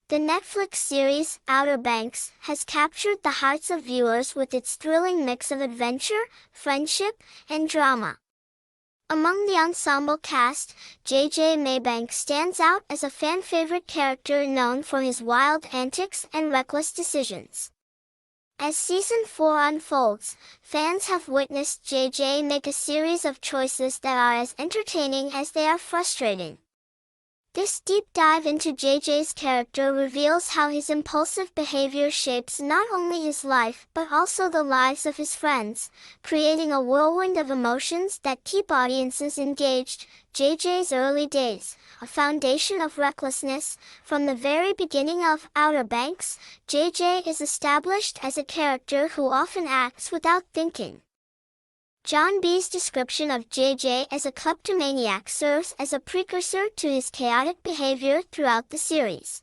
The Netflix series, Outer Banks, has captured the hearts of viewers with its thrilling mix of adventure, friendship, and drama. Among the ensemble cast, JJ Maybank stands out as a fan-favorite character known for his wild antics and reckless decisions. As Season 4 unfolds, fans have witnessed JJ make a series of choices that are as entertaining as they are frustrating. This deep dive into JJ's character reveals how his impulsive behavior shapes not only his life but also the lives of his friends, creating a whirlwind of emotions that keep audiences engaged. JJ's early days, a foundation of recklessness. From the very beginning of Outer Banks, JJ is established as a character who often acts without thinking. John B's description of JJ as a kleptomaniac serves as a precursor to his chaotic behavior throughout the series.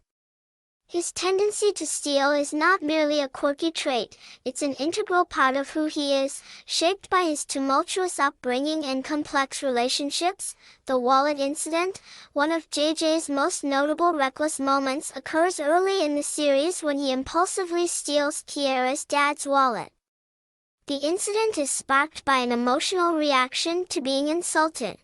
His tendency to steal is not merely a quirky trait, it's an integral part of who he is, shaped by his tumultuous upbringing and complex relationships. The wallet incident, one of JJ's most notable reckless moments, occurs early in the series when he impulsively steals Kiara's dad's wallet. The incident is sparked by an emotional reaction to being insulted.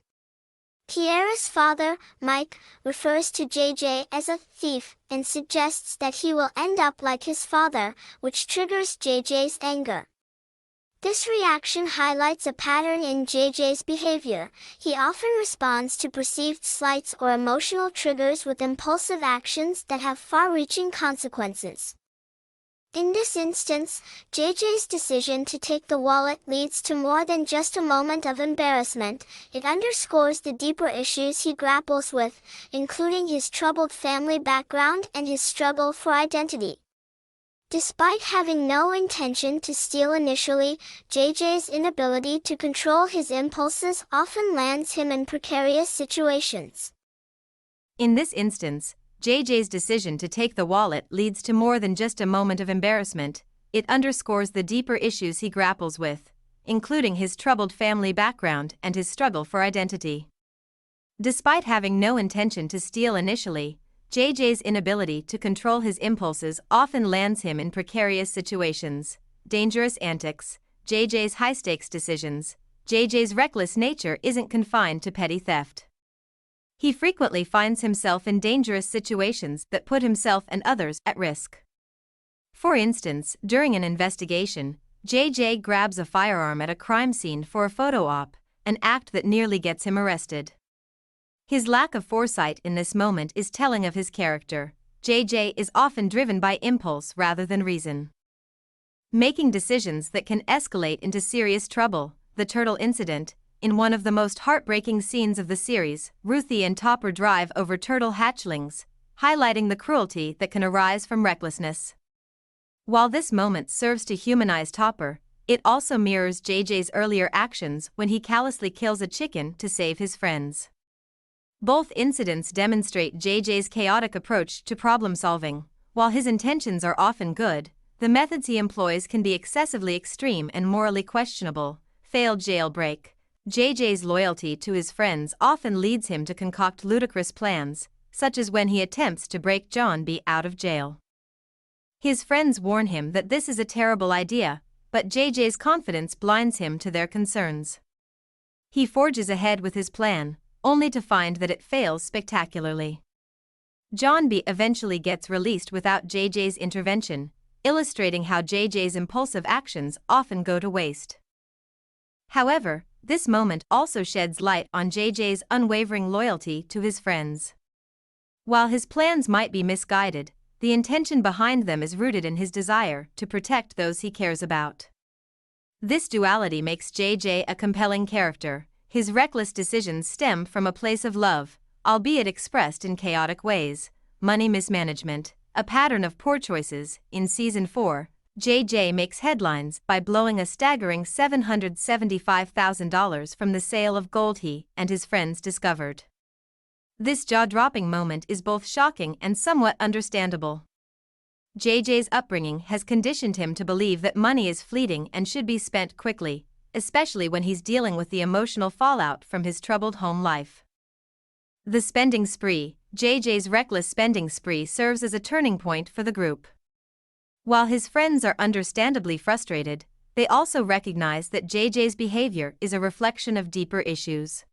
Kiara's father, Mike, refers to JJ as a thief and suggests that he will end up like his father, which triggers JJ's anger. This reaction highlights a pattern in JJ's behavior. He often responds to perceived slights or emotional triggers with impulsive actions that have far-reaching consequences. In this instance, JJ's decision to take the wallet leads to more than just a moment of embarrassment. It underscores the deeper issues he grapples with, including his troubled family background and his struggle for identity. Despite having no intention to steal initially, JJ's inability to control his impulses often lands him in precarious situations. In this instance, JJ's decision to take the wallet leads to more than just a moment of embarrassment. It underscores the deeper issues he grapples with, including his troubled family background and his struggle for identity. Despite having no intention to steal initially, JJ's inability to control his impulses often lands him in precarious situations. Dangerous antics, JJ's high-stakes decisions. JJ's reckless nature isn't confined to petty theft. He frequently finds himself in dangerous situations that put himself and others at risk. For instance, during an investigation, JJ grabs a firearm at a crime scene for a photo op, an act that nearly gets him arrested. His lack of foresight in this moment is telling of his character. JJ is often driven by impulse rather than reason, making decisions that can escalate into serious trouble. The turtle incident. In one of the most heartbreaking scenes of the series, Ruthie and Topper drive over turtle hatchlings, highlighting the cruelty that can arise from recklessness. While this moment serves to humanize Topper, it also mirrors JJ's earlier actions when he callously kills a chicken to save his friends. Both incidents demonstrate JJ's chaotic approach to problem-solving. While his intentions are often good, the methods he employs can be excessively extreme and morally questionable. Failed jailbreak. JJ's loyalty to his friends often leads him to concoct ludicrous plans, such as when he attempts to break John B. out of jail. His friends warn him that this is a terrible idea, but JJ's confidence blinds him to their concerns. He forges ahead with his plan, only to find that it fails spectacularly. John B. eventually gets released without JJ's intervention, illustrating how JJ's impulsive actions often go to waste. However, this moment also sheds light on JJ's unwavering loyalty to his friends. While his plans might be misguided, the intention behind them is rooted in his desire to protect those he cares about. This duality makes JJ a compelling character. His reckless decisions stem from a place of love, albeit expressed in chaotic ways. Money mismanagement, a pattern of poor choices. In Season 4, JJ makes headlines by blowing a staggering $775,000 from the sale of gold he and his friends discovered. This jaw-dropping moment is both shocking and somewhat understandable. JJ's upbringing has conditioned him to believe that money is fleeting and should be spent quickly, especially when he's dealing with the emotional fallout from his troubled home life. The spending spree. JJ's reckless spending spree serves as a turning point for the group. While his friends are understandably frustrated, they also recognize that JJ's behavior is a reflection of deeper issues.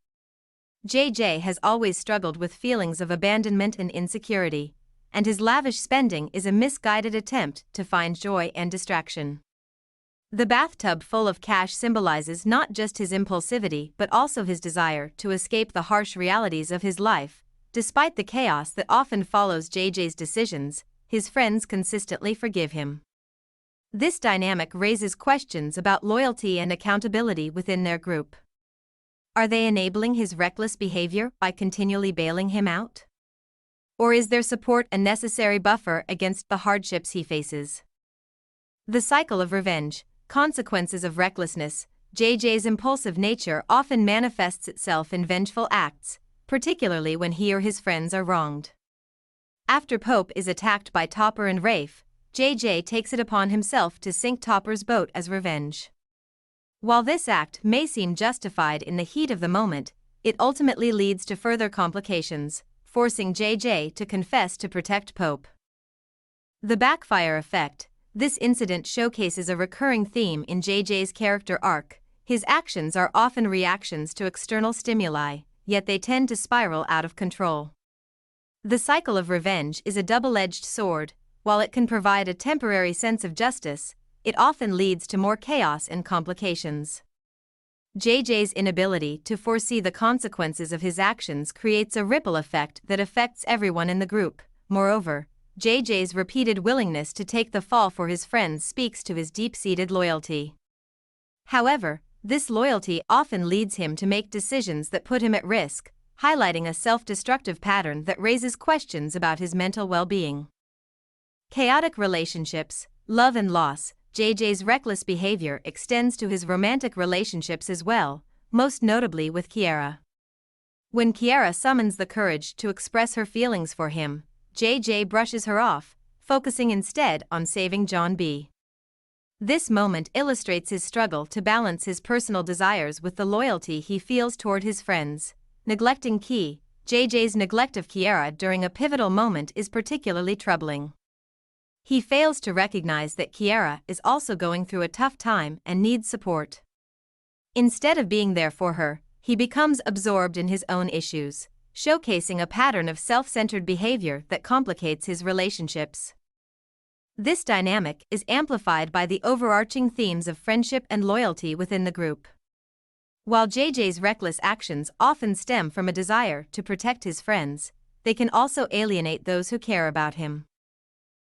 JJ has always struggled with feelings of abandonment and insecurity, and his lavish spending is a misguided attempt to find joy and distraction. The bathtub full of cash symbolizes not just his impulsivity but also his desire to escape the harsh realities of his life. Despite the chaos that often follows JJ's decisions, his friends consistently forgive him. This dynamic raises questions about loyalty and accountability within their group. Are they enabling his reckless behavior by continually bailing him out? Or is their support a necessary buffer against the hardships he faces? The cycle of revenge, consequences of recklessness. JJ's impulsive nature often manifests itself in vengeful acts, particularly when he or his friends are wronged. After Pope is attacked by Topper and Rafe, JJ takes it upon himself to sink Topper's boat as revenge. While this act may seem justified in the heat of the moment, it ultimately leads to further complications, forcing JJ to confess to protect Pope. The backfire effect. This incident showcases a recurring theme in JJ's character arc. His actions are often reactions to external stimuli, yet they tend to spiral out of control. The cycle of revenge is a double-edged sword. While it can provide a temporary sense of justice, it often leads to more chaos and complications. JJ's inability to foresee the consequences of his actions creates a ripple effect that affects everyone in the group. Moreover, JJ's repeated willingness to take the fall for his friends speaks to his deep-seated loyalty. However, this loyalty often leads him to make decisions that put him at risk, highlighting a self-destructive pattern that raises questions about his mental well-being. Chaotic relationships, love and loss. JJ's reckless behavior extends to his romantic relationships as well, most notably with Kiara. When Kiara summons the courage to express her feelings for him, JJ brushes her off, focusing instead on saving John B. This moment illustrates his struggle to balance his personal desires with the loyalty he feels toward his friends. Neglecting Ki. JJ's neglect of Kiara during a pivotal moment is particularly troubling. He fails to recognize that Kiara is also going through a tough time and needs support. Instead of being there for her, he becomes absorbed in his own issues, showcasing a pattern of self-centered behavior that complicates his relationships. This dynamic is amplified by the overarching themes of friendship and loyalty within the group. While JJ's reckless actions often stem from a desire to protect his friends, they can also alienate those who care about him.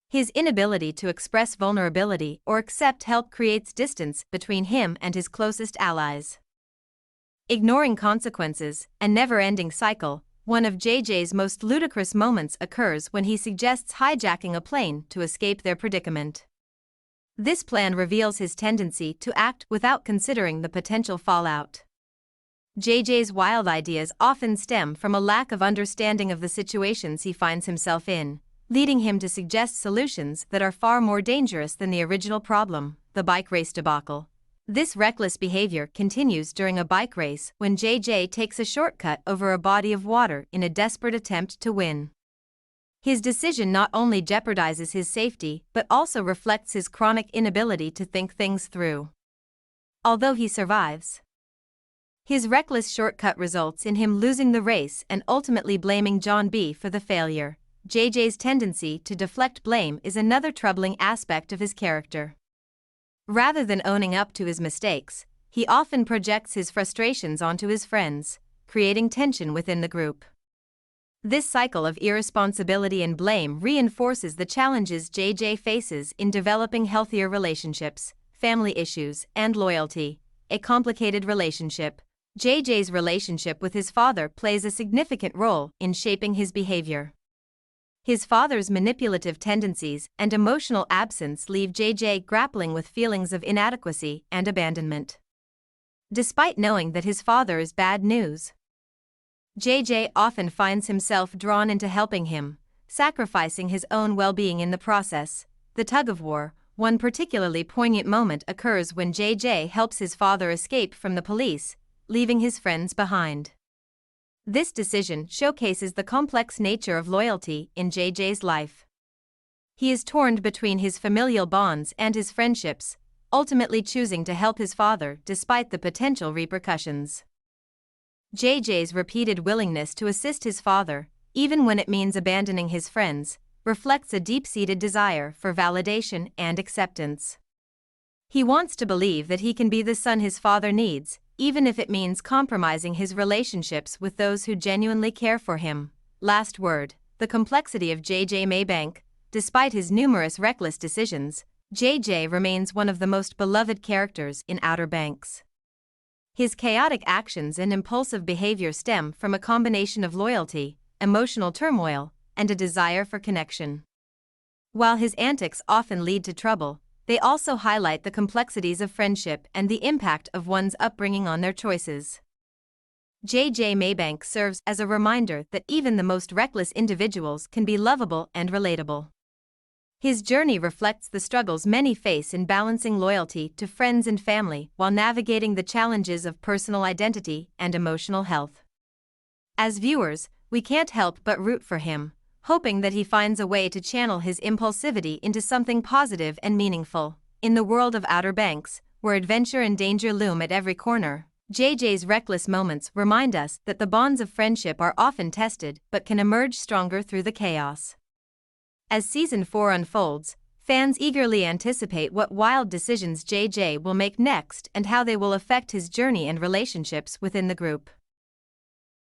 His inability to express vulnerability or accept help creates distance between him and his closest allies. Ignoring consequences, a never-ending cycle. One of JJ's most ludicrous moments occurs when he suggests hijacking a plane to escape their predicament. This plan reveals his tendency to act without considering the potential fallout. JJ's wild ideas often stem from a lack of understanding of the situations he finds himself in, leading him to suggest solutions that are far more dangerous than the original problem. The bike race debacle. This reckless behavior continues during a bike race when JJ takes a shortcut over a body of water in a desperate attempt to win. His decision not only jeopardizes his safety but also reflects his chronic inability to think things through. Although he survives, his reckless shortcut results in him losing the race and ultimately blaming John B. for the failure. JJ's tendency to deflect blame is another troubling aspect of his character. Rather than owning up to his mistakes, he often projects his frustrations onto his friends, creating tension within the group. This cycle of irresponsibility and blame reinforces the challenges JJ faces in developing healthier relationships, family issues, and loyalty. A complicated relationship. JJ's relationship with his father plays a significant role in shaping his behavior. His father's manipulative tendencies and emotional absence leave JJ grappling with feelings of inadequacy and abandonment. Despite knowing that his father is bad news, JJ often finds himself drawn into helping him, sacrificing his own well-being in the process. The tug-of-war. One particularly poignant moment occurs when JJ helps his father escape from the police, leaving his friends behind. This decision showcases the complex nature of loyalty in JJ's life. He is torn between his familial bonds and his friendships, ultimately choosing to help his father despite the potential repercussions. JJ's repeated willingness to assist his father, even when it means abandoning his friends, reflects a deep-seated desire for validation and acceptance. He wants to believe that he can be the son his father needs, even if it means compromising his relationships with those who genuinely care for him. Last word, the complexity of JJ Maybank. Despite his numerous reckless decisions, JJ remains one of the most beloved characters in Outer Banks. His chaotic actions and impulsive behavior stem from a combination of loyalty, emotional turmoil, and a desire for connection. While his antics often lead to trouble, they also highlight the complexities of friendship and the impact of one's upbringing on their choices. JJ Maybank serves as a reminder that even the most reckless individuals can be lovable and relatable. His journey reflects the struggles many face in balancing loyalty to friends and family while navigating the challenges of personal identity and emotional health. As viewers, we can't help but root for him, hoping that he finds a way to channel his impulsivity into something positive and meaningful. In the world of Outer Banks, where adventure and danger loom at every corner, JJ's reckless moments remind us that the bonds of friendship are often tested but can emerge stronger through the chaos. As Season 4 unfolds, fans eagerly anticipate what wild decisions JJ will make next and how they will affect his journey and relationships within the group.